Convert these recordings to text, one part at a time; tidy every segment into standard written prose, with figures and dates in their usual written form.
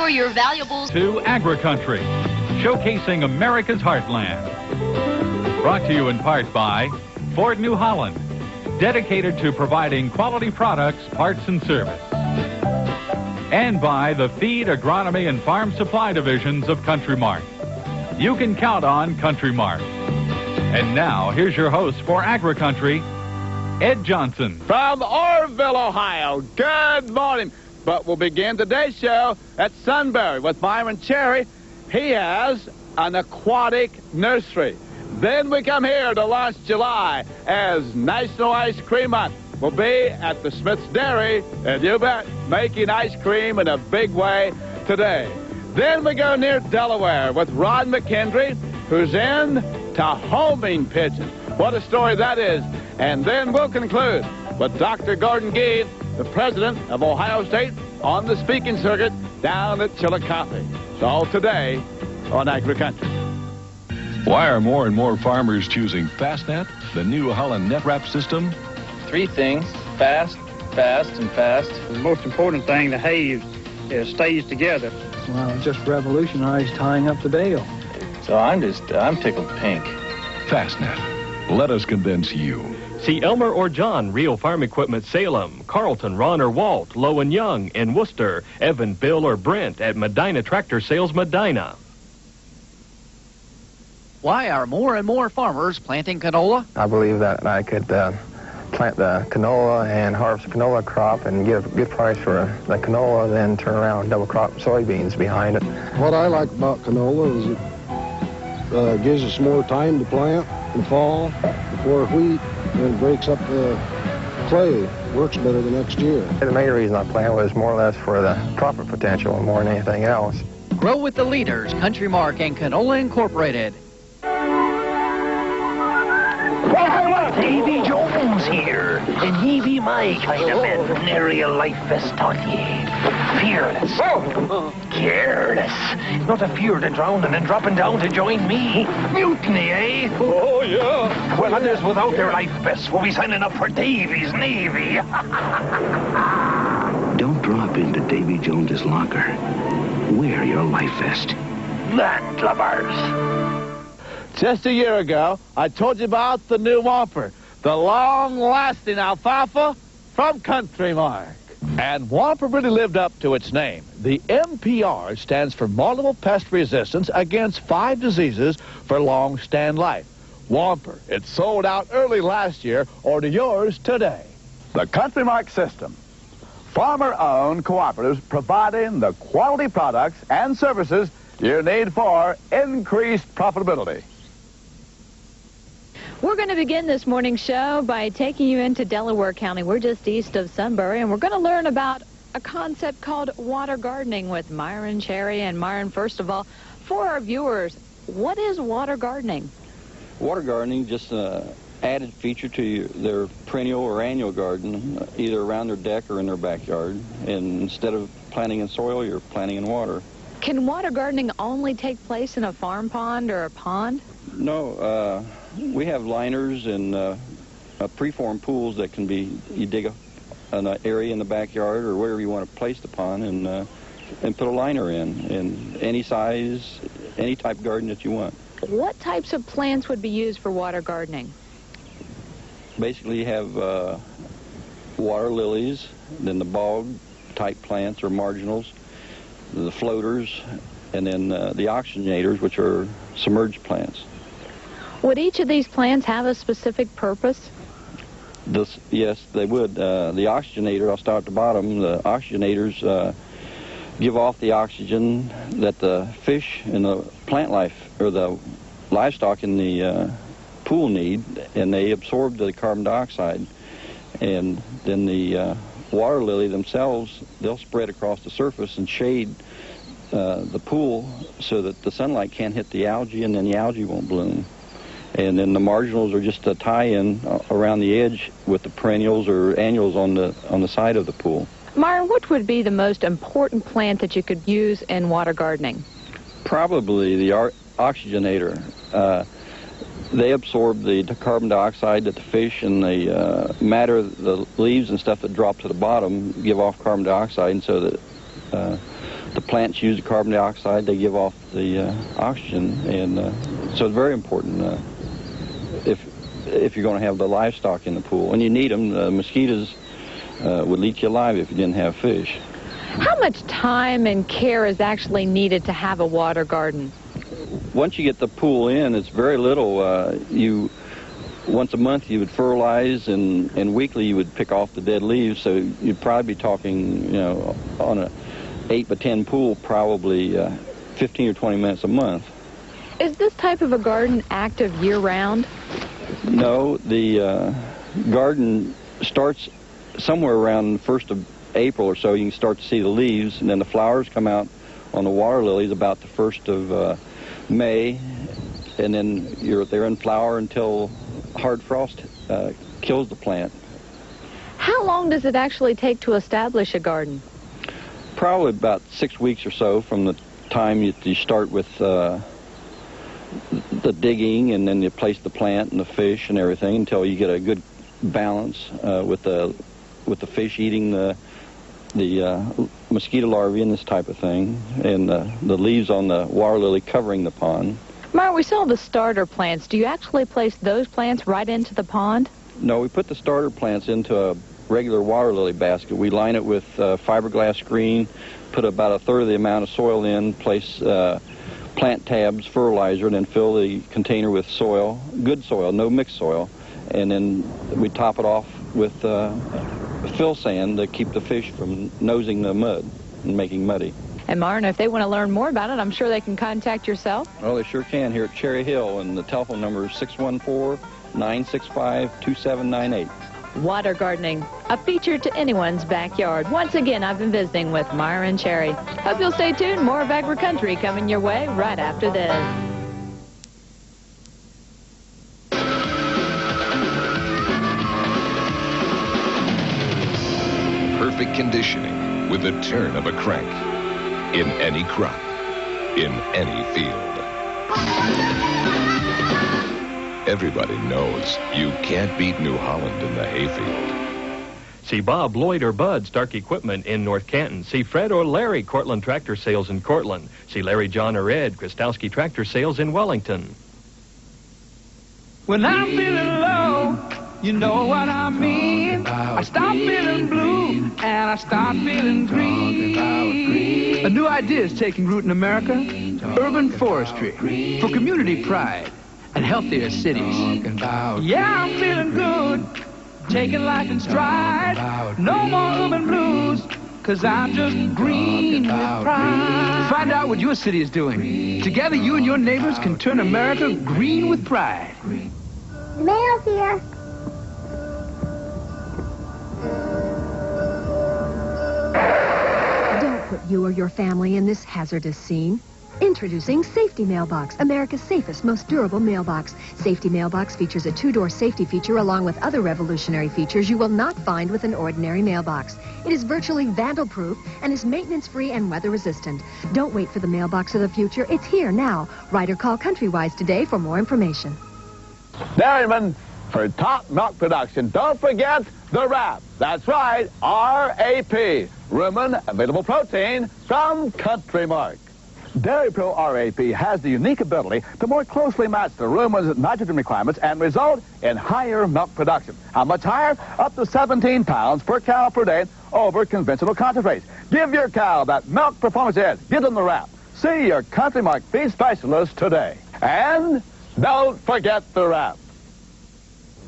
Insure your valuables. To Agri-Country, showcasing America's heartland. Brought to you in part by Ford New Holland, dedicated to providing quality products, parts, and service. And by the Feed, Agronomy, and Farm Supply divisions of Country Mart. You can count on Country Mart. And now, here's your host for Agri-Country, Ed Johnson. From Orville, Ohio, good morning. But we'll begin today's show at Sunbury with Myron Cherry. He has an aquatic nursery. Then we come here to launch July as National Ice Cream Month. We'll be at the Smith's Dairy, and you bet, making ice cream in a big way today. Then we go near Delaware with Ron McKendry, who's into homing pigeons. What a story that is. And then we'll conclude with Dr. Gordon Gee, the president of Ohio State, on the speaking circuit down at Chillicothe. So all today on Agri-Country. Why are more and more farmers choosing FastNet, the new Holland net wrap system? 3 things: fast, fast, and fast. The most important thing, the hay stays together. Well, it just revolutionized tying up the bale. So I'm tickled pink. FastNet. Let us convince you. See Elmer or John, Real Farm Equipment, Salem, Carlton, Ron or Walt, Low and Young in Worcester, Evan, Bill, or Brent at Medina Tractor Sales, Medina. Why are more and more farmers planting canola? I believe that I could plant the canola and harvest the canola crop and get a good price for the canola, then turn around and double crop soybeans behind it. What I like about canola is it gives us more time to plant in the fall before wheat, and it breaks up the clay. Works better the next year. The main reason I planted was more or less for the profit potential more than anything else. Grow with the leaders, Country Mark and Canola Incorporated. Davy Jones here, and he be my kind of veterinarian life vest on ye. Fearless, careless, not afeard of drowning and dropping down to join me. Mutiny, eh? Oh, yeah. Well, others without their life vests will be signing up for Davy's Navy. Don't drop into Davy Jones's locker. Wear your life vest. Landlubbers. Just a year ago, I told you about the new Whomper, the long-lasting alfalfa from Country Mark. And Whomper really lived up to its name. The MPR stands for multiple pest resistance against 5 diseases for long-stand life. Whomper, it sold out early last year. Order yours today. The Country Mark system. Farmer-owned cooperatives providing the quality products and services you need for increased profitability. We're going to begin this morning's show by taking you into Delaware County. We're just east of Sunbury, and we're going to learn about a concept called water gardening with Myron Cherry. And Myron, first of all, for our viewers, what is water gardening? Water gardening, just an added feature to their perennial or annual garden, either around their deck or in their backyard. And instead of planting in soil, you're planting in water. Can water gardening only take place in a farm pond or a pond? No, we have liners and preformed pools that can be, you dig an area in the backyard or wherever you want to place the pond and put a liner in any size, any type of garden that you want. What types of plants would be used for water gardening? Basically, you have water lilies, then the bog type plants or marginals, the floaters, and then the oxygenators, which are submerged plants. Would each of these plants have a specific purpose? Yes, they would. The oxygenator, I'll start at the bottom. The oxygenators give off the oxygen that the fish and the plant life, or the livestock in the pool need, and they absorb the carbon dioxide. And then the water lily themselves, they'll spread across the surface and shade the pool so that the sunlight can't hit the algae, and then the algae won't bloom. And then the marginals are just a tie-in around the edge with the perennials or annuals on the side of the pool. Myron, what would be the most important plant that you could use in water gardening? Probably the oxygenator. They absorb the carbon dioxide that the fish and the matter, the leaves and stuff that drop to the bottom give off carbon dioxide, and so that the plants use the carbon dioxide, they give off the oxygen, and so it's very important if you're going to have the livestock in the pool. And you need them. The mosquitoes would eat you alive if you didn't have fish. How much time and care is actually needed to have a water garden? Once you get the pool in, it's very little. Once a month you would fertilize, and weekly you would pick off the dead leaves, so you'd probably be talking, on a 8 by 10 pool, probably 15 or 20 minutes a month. Is this type of a garden active year-round? No, the garden starts somewhere around the 1st of April or so. You can start to see the leaves, and then the flowers come out on the water lilies about the 1st of May, and then they're in flower until hard frost kills the plant. How long does it actually take to establish a garden? Probably about 6 weeks or so from the time you start with the digging, and then you place the plant and the fish and everything until you get a good balance with the fish eating the mosquito larvae and this type of thing, and the leaves on the water lily covering the pond. Myron, we saw the starter plants. Do you actually place those plants right into the pond? No, we put the starter plants into a regular water lily basket. We line it with fiberglass screen, put about 1/3 of the amount of soil in, place plant tabs, fertilizer, and then fill the container with soil, good soil, no mixed soil, and then we top it off with fill sand to keep the fish from nosing the mud and making muddy. And Myron, if they want to learn more about it, I'm sure they can contact yourself. Well, they sure can here at Cherry Hill, and the telephone number is 614-965-2798. Water gardening, a feature to anyone's backyard. Once again, I've been visiting with Myron Cherry. Hope you'll stay tuned. More of Agri Country coming your way right after this. Perfect conditioning with the turn of a crank. In any crop, in any field. Everybody knows you can't beat New Holland in the hayfield. See Bob, Lloyd, or Bud Stark Equipment in North Canton. See Fred or Larry Cortland Tractor Sales in Cortland. See Larry, John, or Ed Krastowski Tractor Sales in Wellington. When I'm feeling low, you know what I mean. I stop feeling blue and I start feeling green. A new idea is taking root in America. Urban forestry for community pride and healthier cities. Yeah, I'm feeling good, taking life in stride. No more urban blues, 'cause I'm just green with pride. Find out what your city is doing. Together, you and your neighbors can turn America green with pride. Mail's here. Don't put you or your family in this hazardous scene. Introducing Safety Mailbox, America's safest, most durable mailbox. Safety Mailbox features a 2-door safety feature along with other revolutionary features you will not find with an ordinary mailbox. It is virtually vandal-proof and is maintenance-free and weather-resistant. Don't wait for the mailbox of the future. It's here now. Write or call Countrywise today for more information. Dairyman, for top milk production, don't forget the RAP. That's right, RAP, rumen available protein from Country Mark. Dairy Pro RAP has the unique ability to more closely match the rumen's nitrogen requirements and result in higher milk production. How much higher? Up to 17 pounds per cow per day over conventional concentrates. Give your cow that milk performance edge. Give them the RAP. See your Country Mark feed specialist today. And don't forget the RAP.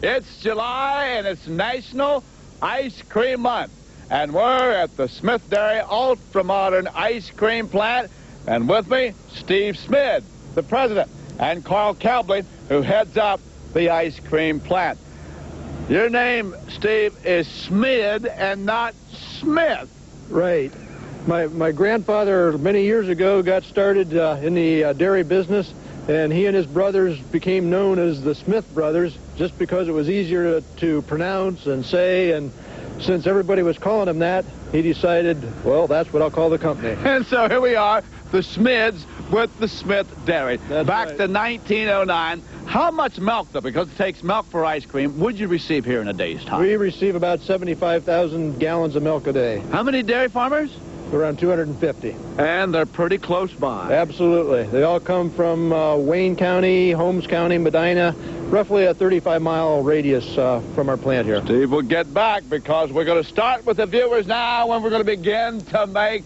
It's July and it's National Ice Cream Month. And we're at the Smith Dairy Ultra-Modern Ice Cream Plant. And with me, Steve Smid, the president, and Carl Kalbley, who heads up the ice cream plant. Your name, Steve, is Smid and not Smith. Right. My grandfather, many years ago, got started in the dairy business, and he and his brothers became known as the Smith brothers just because it was easier to pronounce and say, and since everybody was calling him that, he decided, well, that's what I'll call the company. And so here we are, the Smids with the Smith Dairy. That's Back right. to 1909. How much milk, though, because it takes milk for ice cream, would you receive here in a day's time? We receive about 75,000 gallons of milk a day. How many dairy farmers? around 250. And they're pretty close by. Absolutely. They all come from Wayne County, Holmes County, Medina, roughly a 35-mile radius from our plant here. Steve will get back because we're going to start with the viewers now and we're going to begin to make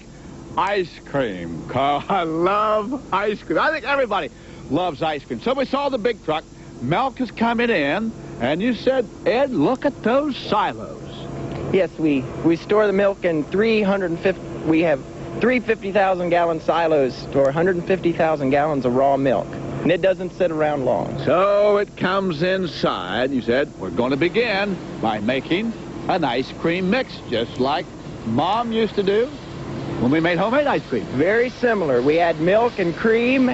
ice cream. Carl, I love ice cream. I think everybody loves ice cream. So we saw the big truck. Milk is coming in, and you said, Ed, look at those silos. Yes, we store the milk in 350. We have 350,000 gallon silos for 150,000 gallons of raw milk, and it doesn't sit around long. So it comes inside. You said we're going to begin by making an ice cream mix, just like Mom used to do when we made homemade ice cream. Very similar. We add milk and cream.